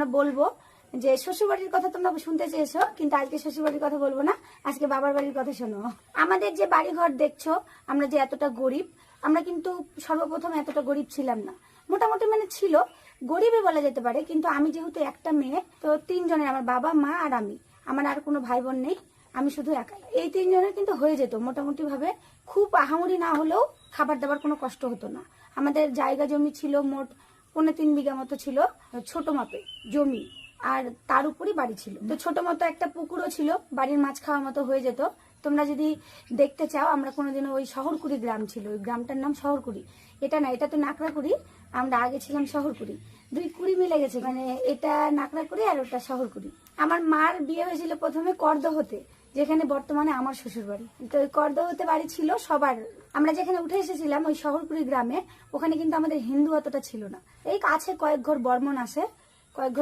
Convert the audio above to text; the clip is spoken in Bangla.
আমরা বলবো যে শ্বশুরবাড়ির কথা তোমরা শুনতে চেয়েছো, কিন্তু আজকে শ্বশুরবাড়ির কথা বলবো না, আজকে বাবার বাড়ির কথা শোনো। আমাদের যে বাড়িঘর দেখছো, আমরা যে এতটা গরিব, আমরা কিন্তু সর্বপ্রথম এতটা গরিব ছিলাম না। মোটামুটি মানে ছিল, গরিবই বলা যেতে পারে। কিন্তু আমি যেহেতু একটা মেয়ে, তো 3 জনের, আমার বাবা, মা আর আমি, আমার আর কোনো ভাই বোন নেই, আমি শুধু একাই। এই 3 জনের কিন্তু হয়ে যেত মোটামুটি ভাবে, খুব আহামরি না হলেও খাবার দাবার কোনো কষ্ট হতো না। আমাদের জায়গা জমি ছিল মোট 3.25 বিঘা মতো ছিল, ছোট মাপে জমি, আর তার উপরই বাড়ি ছিল। তো ছোট মতো একটা পুকুরও ছিল, বাড়ির মাছ খাওয়ার মতো হয়ে যেত। তোমরা যদি দেখতে চাও, আমরা কোনোদিনও ওই শহরকুড়ি গ্রাম ছিল, ওই গ্রামটার নাম শহরকুড়ি। এটা না, এটা তো নাকড়াকুড়ি, আমরা আগে ছিলাম শহরকুড়ি। 2 কুড়ি মিলে গেছে, মানে এটা নাকড়াকুড়ি আর ওটা শহরকুড়ি। আমার মার বিয়ে হয়েছিল প্রথমে করদহতে, যেখানে বর্তমানে আমার শ্বশুর বাড়ি। তো ওই করদহতে বাড়ি ছিল সবার। আমরা যেখানে উঠে এসেছিলাম ওই শহরকুড়ি গ্রামে, ওখানে কিন্তু আমাদের হিন্দু অতটা ছিল না। এই কাছে কয়েক ঘর বর্মন আছে, কয়েক